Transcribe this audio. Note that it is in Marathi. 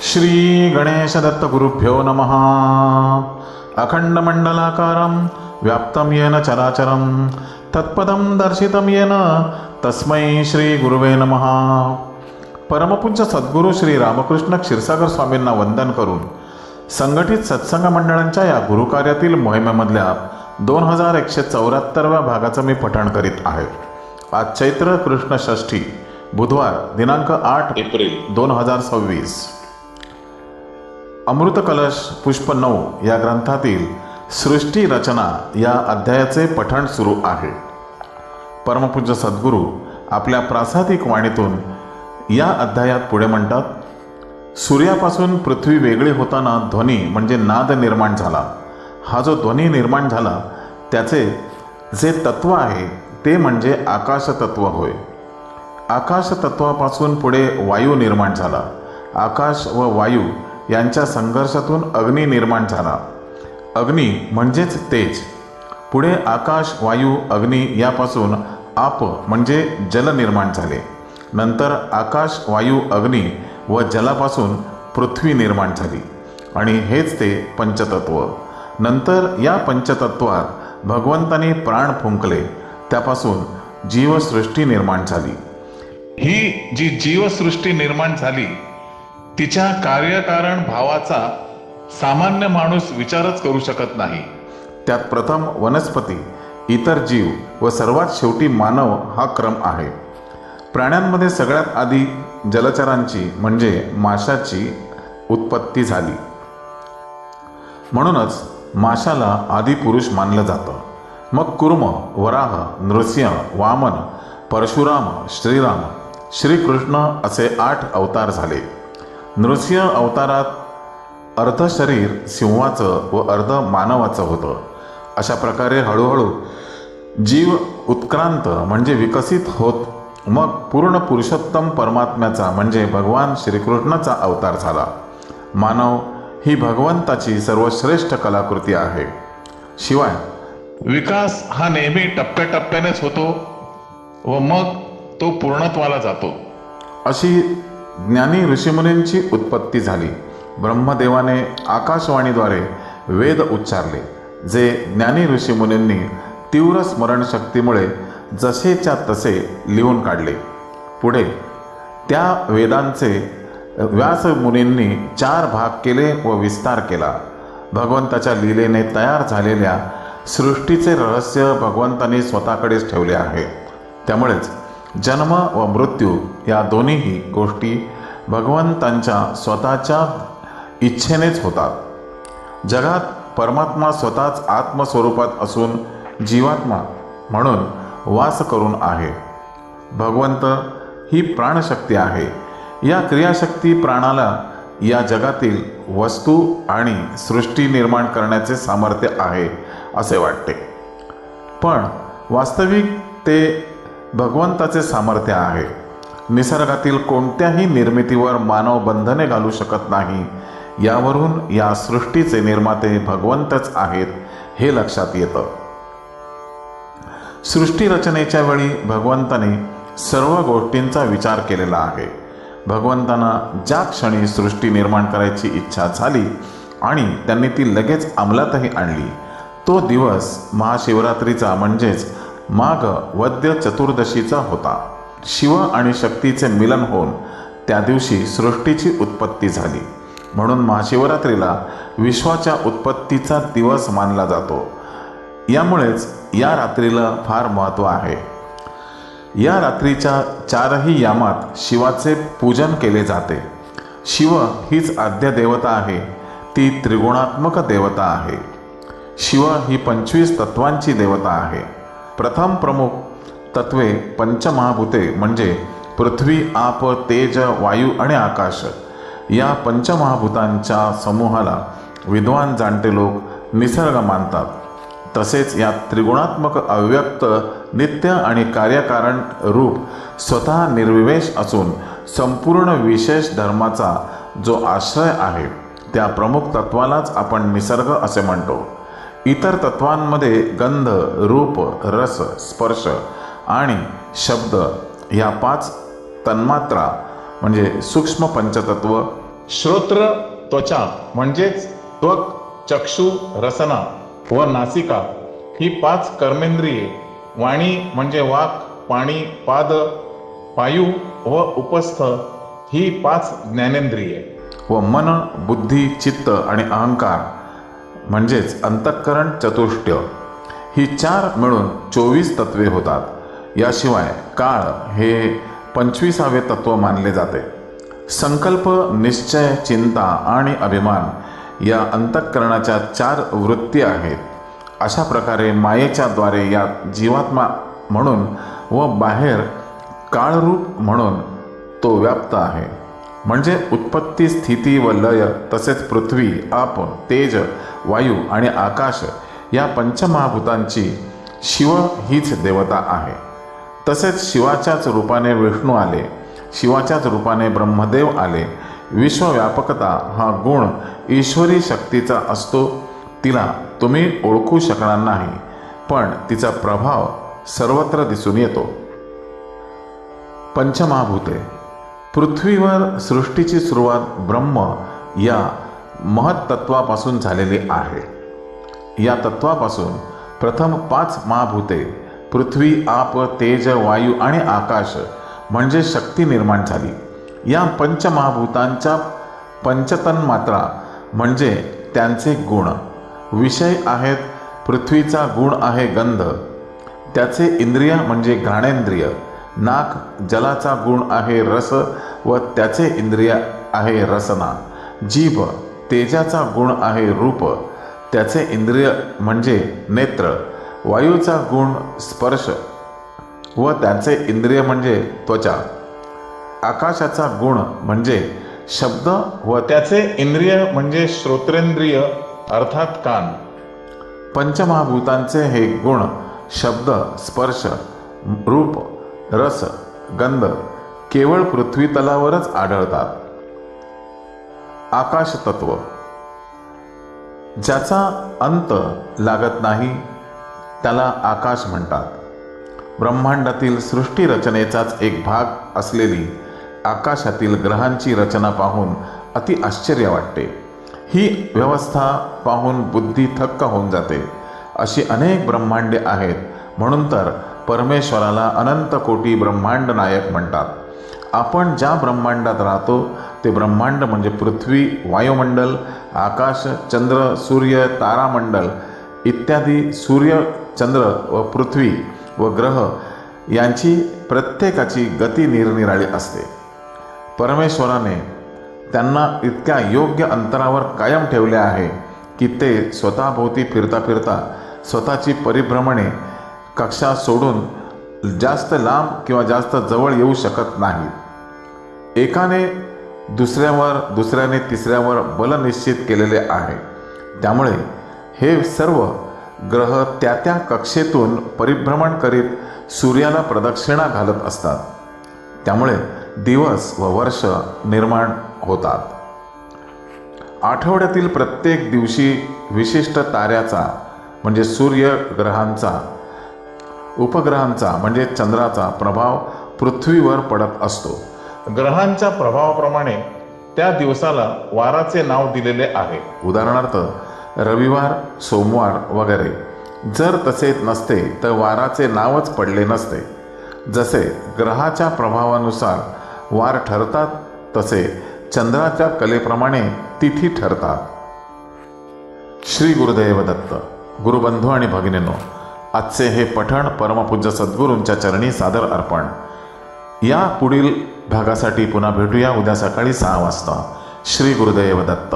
श्री गणेश दत्त गुरुभ्यो नमः। अखंड मंडलाकारं व्याप्तं येन चराचरं तत्पदं दर्शितं येन तस्मै श्री गुरुवे नमः। परमपूज्य सद्गुरू श्री रामकृष्ण क्षीरसागर स्वामींना वंदन करून संघटित सत्संग मंडळांच्या या गुरुकार्यातील मोहिमेमधल्या 2174व्या भागाचं मी पठण करीत आहे। आज चैत्र कृष्ण षष्ठी बुधवार दिनांक 8 एप्रिल 2026। अमृत कलश पुष्प 9 या ग्रंथातील सृष्टी रचना या अध्यायाचे पठण सुरू आहे। परमपूज्य सद्गुरू आपल्या प्रासादिक वाणीतून या अध्यायात पुढे म्हणतात, सूर्यापासून पृथ्वी वेगळी होताना ध्वनी म्हणजे नाद निर्माण झाला। हा जो ध्वनी निर्माण झाला त्याचे जे तत्व आहे ते म्हणजे आकाश तत्व होय। आकाश तत्वापासून पुढे वायू निर्माण झाला। आकाश व वायू यांच्या संघर्षातून अग्नी निर्माण झाला। अग्नी म्हणजेच तेज। पुढे आकाश वायू अग्नी यापासून आप म्हणजे जल निर्माण झाले। नंतर आकाश वायू अग्नी व जलापासून पृथ्वी निर्माण झाली आणि हेच ते पंचतत्व। नंतर या पंचतत्वात भगवंताने प्राण फुंकले, त्यापासून जीवसृष्टी निर्माण झाली। ही जी जीवसृष्टी निर्माण झाली तिच्या कार्यकारण भावाचा सामान्य माणूस विचारच करू शकत नाही। त्यात प्रथम वनस्पती, इतर जीव व सर्वात शेवटी मानव हा क्रम आहे। प्राण्यांमध्ये सगळ्यात आधी जलचरांची म्हणजे माशाची उत्पत्ती झाली, म्हणूनच माशाला आदिपुरुष मानलं जातं। मग कुर्म, वराह, नृसिंह, वामन, परशुराम, श्रीराम, श्रीकृष्ण असे 8 अवतार झाले। नृसिंह अवतारात अर्ध शरीर सिंहाचं व अर्ध मानवाचं होतं। अशा प्रकारे हळूहळू जीव उत्क्रांत म्हणजे विकसित होत मग पूर्ण पुरुषोत्तम परमात्म्याचा म्हणजे भगवान श्रीकृष्णाचा अवतार झाला। मानव ही भगवंताची सर्वश्रेष्ठ कलाकृती आहे। शिवाय विकास हा नेहमी टप्प्याटप्प्यानेच होतो व मग तो पूर्णत्वाला जातो। अशी ज्ञानी ऋषीमुनींची उत्पत्ती झाली। ब्रह्मदेवाने आकाशवाणीद्वारे वेद उच्चारले, जे ज्ञानी ऋषीमुनींनी तीव्र स्मरणशक्तीमुळे जसेच्या तसे लिहून काढले। पुढे त्या वेदांचे व्यासमुनींनी 4 भाग केले व विस्तार केला। भगवंताच्या लीलेने तयार झालेल्या सृष्टीचे रहस्य भगवंताने स्वतःकडेच ठेवले आहे। त्यामुळेच जन्म व मृत्यू या दोन्हीही गोष्टी भगवंतांच्या स्वतःच्या इच्छेनेच होतात। जगात परमात्मा स्वतःच आत्मस्वरूपात असून जीवात्मा म्हणून वास करून आहे। भगवंत ही प्राणशक्ती आहे। या क्रियाशक्ती प्राणाला या जगातील वस्तू आणि सृष्टी निर्माण करण्याचे सामर्थ्य आहे असे वाटते, पण वास्तविक ते भगवंताचे सामर्थ्य आहे। निसर्गातील कोणत्याही निर्मितीवर मानव बंधने घालू शकत नाही। यावरून या सृष्टीचे निर्माते भगवंतच आहेत हे लक्षात येतं। सृष्टी रचनेच्या वेळी भगवंताने सर्व गोष्टींचा विचार केलेला आहे। भगवंतांना ज्या क्षणी सृष्टी निर्माण करायची इच्छा झाली आणि त्यांनी ती लगेच अंमलातही आणली, तो दिवस महाशिवरात्रीचा म्हणजेच माघ वद्य चतुर्दशीचा होता। शिव आणि शक्तीचे मिलन होऊन त्या दिवशी सृष्टीची उत्पत्ती झाली, म्हणून महाशिवरात्रीला विश्वाच्या उत्पत्तीचा दिवस मानला जातो। यामुळेच या रात्रीला फार महत्त्व आहे। या रात्रीच्या 4ही यामात शिवाचे पूजन केले जाते। शिव हीच आद्य देवता आहे, ती त्रिगुणात्मक देवता आहे। शिव ही 25 तत्वांची देवता आहे। प्रथम प्रमुख तत्वे पंचमहाभूते म्हणजे पृथ्वी, आप, तेज, वायू आणि आकाश या पंचमहाभूतांच्या समूहाला विद्वान जाणते लोक निसर्ग मानतात। तसेच या त्रिगुणात्मक अव्यक्त नित्य आणि कार्यकारण रूप स्वतः निर्विवेश असून संपूर्ण विशेष धर्माचा जो आश्रय आहे त्या प्रमुख तत्वालाच आपण निसर्ग असे म्हणतो। इतर तत्वांमध्ये गंध, रूप, रस, स्पर्श आणि शब्द ह्या 5 तन्मात्रा म्हणजे सूक्ष्म पंचतत्व श्रोत्र त्वचा म्हणजेच त्वक, चक्षु, रसना व नासिका ही 5 कर्मेंद्रिये, वाणी म्हणजे वाक, पाणी, पाद, पायू व उपस्थ ही 5 ज्ञानेंद्रिये व मन, बुद्धी, चित्त आणि अहंकार म्हणजेच अंतःकरण चतुष्टय ही 4 मिळून 24 तत्वे होतात। याशिवाय काळ हे 25वे तत्व मानले जाते। संकल्प, निश्चय, चिंता आणि अभिमान या अंतःकरणाच्या 4 वृत्ती आहेत। अशा प्रकारे मायेच्या द्वारे यात जीवात्मा म्हणून व बाहेर काळरूप म्हणून तो व्याप्त आहे। म्हणजे उत्पत्ती, स्थिती व लय तसेच पृथ्वी, आप, तेज, वायू आणि आकाश या पंचमहाभूतांची शिव हीच देवता आहे। तसेच शिवाच्याच रूपाने विष्णू आले, शिवाच्याच रूपाने ब्रह्मदेव आले। विश्वव्यापकता हा गुण ईश्वरी शक्तीचा असतो, तिला तुम्ही ओळखू शकणार नाही, पण तिचा प्रभाव सर्वत्र दिसून येतो। पंचमहाभूते। पृथ्वीवर सृष्टीची सुरुवात ब्रह्म या महत्त्वापासून झालेली आहे। या तत्वापासून प्रथम 5 महाभूते पृथ्वी, आप, तेज, वायू आणि आकाश म्हणजे शक्ती निर्माण झाली। या पंचमहाभूतांच्या पंचतन्मात्रा म्हणजे त्यांचे गुण विषय आहेत। पृथ्वीचा गुण आहे गंध, त्याचे इंद्रिय म्हणजे घ्राणेंद्रिय। नाक जलाचा गुण आहे रस व त्याचे इंद्रिय आहे रसना। जीभ तेजाचा गुण आहे रूप, त्याचे इंद्रिय म्हणजे नेत्र। वायूचा गुण स्पर्श व त्याचे इंद्रिय म्हणजे त्वचा। आकाशाचा गुण म्हणजे शब्द व त्याचे इंद्रिय म्हणजे श्रोत्रेंद्रिय अर्थात कान। पंचमहाभूतांचे हे गुण शब्द, स्पर्श, रूप, रस, गंध केवळ पृथ्वी तलावरच आढळतात। आकाश तत्व ज्याचा अंत लागत नाही त्याला आकाश म्हणतात। ब्रह्मांडातील सृष्टी रचनेचाच एक भाग असलेली आकाशातील ग्रहांची रचना पाहून अति आश्चर्य वाटते। ही व्यवस्था पाहून बुद्धी थक्क होऊन जाते। अशी अनेक ब्रह्मांडे आहेत, म्हणून तर परमेश्वराला अनंत कोटी ब्रह्मांड नायक म्हणतात। आपण ज्या ब्रह्मांडात राहतो ते ब्रह्मांड म्हणजे पृथ्वी, वायुमंडल, आकाश, चंद्र, सूर्य, तारामंडल इत्यादी। सूर्य, चंद्र व पृथ्वी व ग्रह यांची प्रत्येकाची गती निरनिराळी असते। परमेश्वराने त्यांना इतक्या योग्य अंतरावर कायम ठेवले आहे की ते स्वतःभोवती फिरता फिरता स्वतःची परिभ्रमणे कक्षा सोडून जास्त लांब किंवा जास्त जवळ येऊ शकत नाहीत। एकाने दुसऱ्यावर, दुसऱ्याने तिसऱ्यावर बल निश्चित केलेले आहे। त्यामुळे हे सर्व ग्रह त्या त्या कक्षेतून परिभ्रमण करीत सूर्याला प्रदक्षिणा घालत असतात। त्यामुळे दिवस व वर्ष निर्माण होतात। आठवड्यातील प्रत्येक दिवशी विशिष्ट ताऱ्याचा म्हणजे सूर्य ग्रहांचा, उपग्रहांचा म्हणजे चंद्राचा प्रभाव पृथ्वीवर पडत असतो। ग्रहांच्या प्रभावाप्रमाणे त्या दिवसाला वाराचे नाव दिलेले आहे। उदाहरणार्थ रविवार, सोमवार वगैरे। जर तसे नसते तर वाराचे नावच पडले नसते। जसे ग्रहाच्या प्रभावानुसार वार ठरतात, तसे चंद्राच्या कलेप्रमाणे तिथी ठरतात। श्री गुरुदेव दत्त। गुरुबंधू आणि भगिनींनो, आजचे हे पठण परमपूज्य सद्गुरूंच्या चरणी सादर अर्पण। या पुढील भागासाठी पुन्हा भेटूया उद्या सकाळी 6 वाजता। श्री गुरुदेव दत्त।